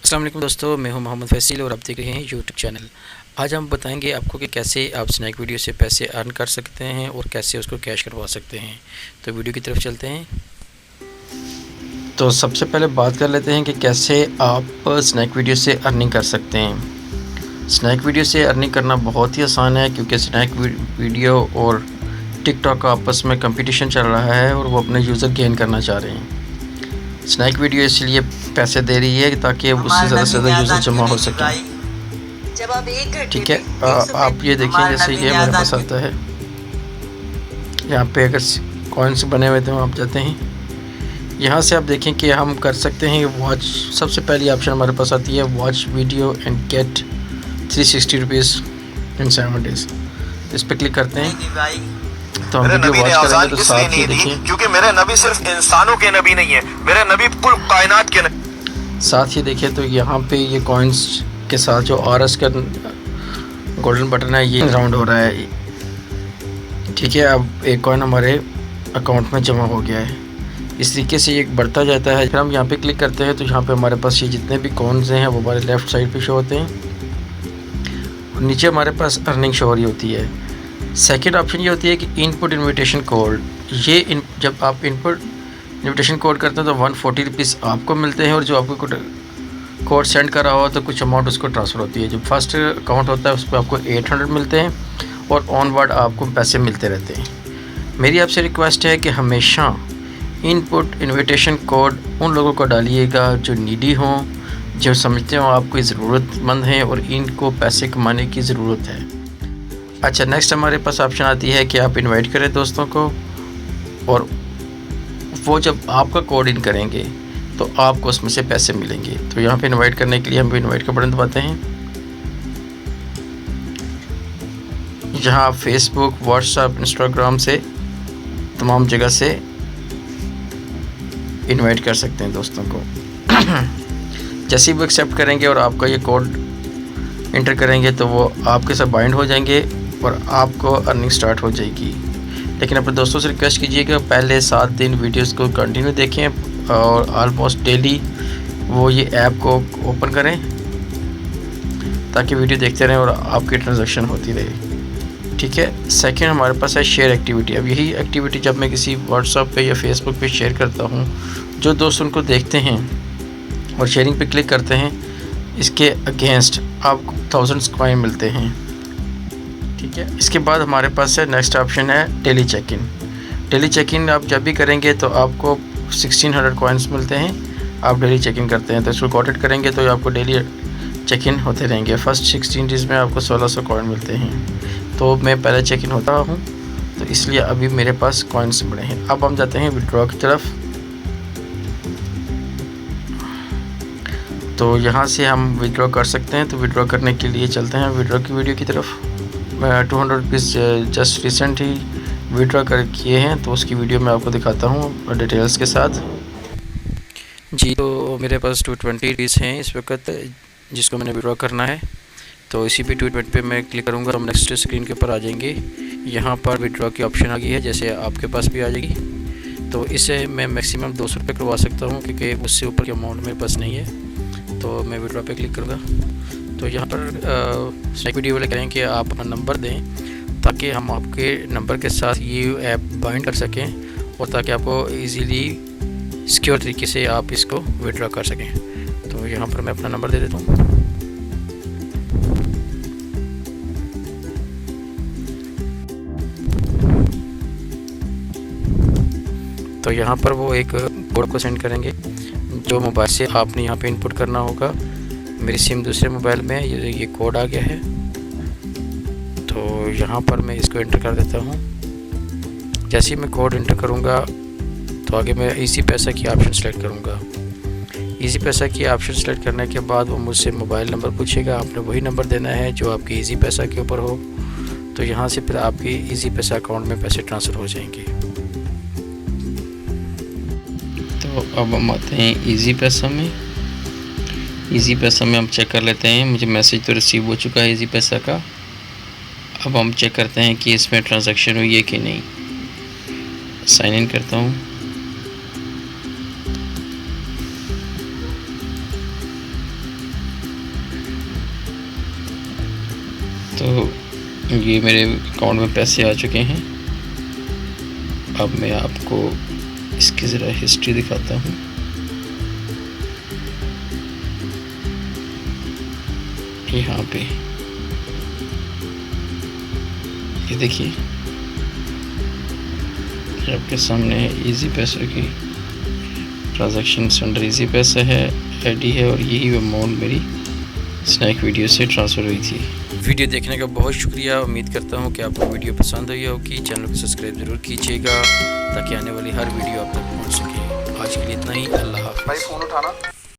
अस्सलाम वालेकुम दोस्तों, मैं हूं मोहम्मद फैसल और आप देख रहे हैं यूट्यूब चैनल। आज हम बताएंगे आपको कि कैसे आप स्नैक वीडियो से पैसे अर्न कर सकते हैं और कैसे उसको कैश करवा सकते हैं। तो वीडियो की तरफ चलते हैं। तो सबसे पहले बात कर लेते हैं कि कैसे आप स्नैक वीडियो से अर्निंग कर सकते हैं। स्नैक वीडियो से अर्निंग करना बहुत ही आसान है, क्योंकि स्नैक वीडियो और टिकटॉक आपस में कंपटीशन चल रहा है और वो अपने यूज़र गेन करना चाह रहे हैं। स्नैक वीडियो इसलिए पैसे दे रही है ताकि उससे ज़्यादा से ज़्यादा यूज़र जमा हो सके। ठीक है, आप ये देखिए, जैसे ये मेरे पास आता है, यहाँ पे अगर कॉइन्स बने हुए तो आप जाते हैं, यहाँ से आप देखें कि हम कर सकते हैं वॉच। सबसे पहली ऑप्शन हमारे पास आती है watch video and get 360 rupees in 7 days. इस पर क्लिक करते हैं तो हम वीडियो वॉच करेंगे तो साथ ही देखिए, क्योंकि मेरे नबी सिर्फ इंसानों के नबी नहीं है, मेरे नबी कुल कायनात के नबी। साथ ही देखिए तो यहाँ पे ये कॉइन्स के साथ जो RS का गोल्डन बटन है ये राउंड हो रहा है। ठीक है, अब एक कॉइन हमारे अकाउंट में जमा हो गया है। इस तरीके से ये बढ़ता जाता है। फिर हम यहाँ पे क्लिक करते हैं तो यहाँ पे हमारे पास ये जितने भी कॉइन्स हैं वो हमारे लेफ़्ट साइड पे शो होते हैं और नीचे हमारे पास अर्निंग शो हो रही होती है। सेकेंड ऑप्शन ये होती है कि इनपुट इन्विटेशन कोड। ये जब आप इनपुट इन्विटेशन कोड करते हैं तो 140 रुपीज़ आपको मिलते हैं और जो आपको कोड सेंड कर रहा हो तो कुछ अमाउंट उसको ट्रांसफ़र होती है। जो फर्स्ट अकाउंट होता है उस पर आपको 800 मिलते हैं और ऑनवर्ड आपको पैसे मिलते रहते हैं। मेरी आपसे रिक्वेस्ट है कि हमेशा इनपुट इन्विटेशन कोड उन लोगों को डालिएगा जो नीडी हों, जो समझते हो आपको ज़रूरतमंद हैं और इनको पैसे कमाने की ज़रूरत है। अच्छा, नेक्स्ट हमारे पास ऑप्शन आती है कि आप इनवाइट करें दोस्तों को और वो जब आपका कोड इन करेंगे तो आपको उसमें से पैसे मिलेंगे। तो यहाँ पे इनवाइट करने के लिए हम इनवाइट का बटन दबाते हैं। जहाँ आप फेसबुक, व्हाट्सएप, इंस्टाग्राम से तमाम जगह से इनवाइट कर सकते हैं दोस्तों को। जैसे ही वो एक्सेप्ट करेंगे और आपका ये कोड इंटर करेंगे तो वो आपके साथ बाइंड हो जाएंगे और आपको अर्निंग स्टार्ट हो जाएगी। लेकिन अपने दोस्तों से रिक्वेस्ट कीजिएगा पहले 7 दिन वीडियोस को कंटिन्यू देखें और ऑलमोस्ट डेली वो ये ऐप को ओपन करें ताकि वीडियो देखते रहें और आपकी ट्रांजैक्शन होती रहे। ठीक है, सेकंड हमारे पास है शेयर एक्टिविटी। अब यही एक्टिविटी जब मैं किसी व्हाट्सएप पे या फेसबुक पे शेयर करता हूँ, जो दोस्त उनको देखते हैं और शेयरिंग पे क्लिक करते हैं, इसके अगेंस्ट आपको 1000 कॉइन मिलते हैं। ठीक है, इसके बाद हमारे पास है नेक्स्ट ऑप्शन है daily check in. Daily check in आप जब भी करेंगे तो आपको 1600 कॉइन्स मिलते हैं। आप डेली चेक इन करते हैं तो इसको गॉट इट करेंगे तो आपको डेली चेक इन होते रहेंगे। फर्स्ट 16 डेज़ में आपको 1600 कॉइन मिलते हैं। तो मैं पहले चेक इन होता हूँ तो इसलिए अभी मेरे पास कॉइन्स बड़े हैं। अब हम जाते हैं विड्रॉ की तरफ। तो यहाँ से हम विड्रॉ कर सकते हैं। तो विड्रॉ करने के लिए चलते हैं विड्रॉ की वीडियो की तरफ। मैं 200 रुपीज़ जस्ट रिसेंट ही विड्रॉ कर किए हैं तो उसकी वीडियो मैं आपको दिखाता हूँ डिटेल्स के साथ। जी, तो मेरे पास 220 रुपीज़ हैं इस वक्त जिसको मैंने विड्रॉ करना है। तो इसी पे 220 पे मैं क्लिक करूँगा, हम नेक्स्ट स्क्रीन के ऊपर आ जाएंगे। यहाँ पर विड्रॉ की ऑप्शन आ गई है, जैसे आपके पास भी आ जाएगी। तो इससे मैं मैक्सिमम 200 रुपये करवा सकता हूँ क्योंकि उससे ऊपर की अमाउंट मेरे पास नहीं है। तो मैं विड्रॉ पे क्लिक करूँगा। तो यहाँ पर स्नैक वीडियो वाले कहें कि आप अपना नंबर दें ताकि हम आपके नंबर के साथ ये ऐप बाइंड कर सकें और ताकि आपको इजीली सिक्योर तरीके से आप इसको विड्रॉ कर सकें। तो यहाँ पर मैं अपना नंबर दे देता हूँ। तो यहाँ पर वो एक कोड को सेंड करेंगे जो मोबाइल से आपने यहाँ पे इनपुट करना होगा। मेरी सिम दूसरे मोबाइल में है, ये कोड आ गया है। तो यहाँ पर मैं इसको इंटर कर देता हूँ। जैसे ही मैं कोड इंटर करूँगा तो आगे मैं इजी पैसा की ऑप्शन सेलेक्ट करूँगा। इजी पैसा की ऑप्शन सेलेक्ट करने के बाद वो मुझसे मोबाइल नंबर पूछेगा, आपने वही नंबर देना है जो आपके इजी पैसा के ऊपर हो। तो यहाँ से फिर आपके इजी पैसा अकाउंट में पैसे ट्रांसफ़र हो जाएंगे। तो अब हम आते हैं इजी पैसा में। इजी पैसा में हम चेक कर लेते हैं, मुझे मैसेज तो रिसीव हो चुका है इजी पैसा का। अब हम चेक करते हैं कि इसमें ट्रांजैक्शन हुई है कि नहीं। साइन इन करता हूँ। तो ये मेरे अकाउंट में पैसे आ चुके हैं। अब मैं आपको इसकी ज़रा हिस्ट्री दिखाता हूँ। यहाँ पे ये देखिए आपके सामने है इजी पैसे की ट्रांजैक्शन अंडर इजी पैसा है, आईडी है, और यही अमाउंट मेरी स्नैक वीडियो से ट्रांसफ़र हुई थी। वीडियो देखने का बहुत शुक्रिया। उम्मीद करता हूँ कि आपको वीडियो पसंद आई होगी। चैनल को सब्सक्राइब ज़रूर कीजिएगा ताकि आने वाली हर वीडियो आप तक पहुँच सके। आज के लिए इतना ही। अल्लाह हाफ़िज़। भाई फोन उठाना।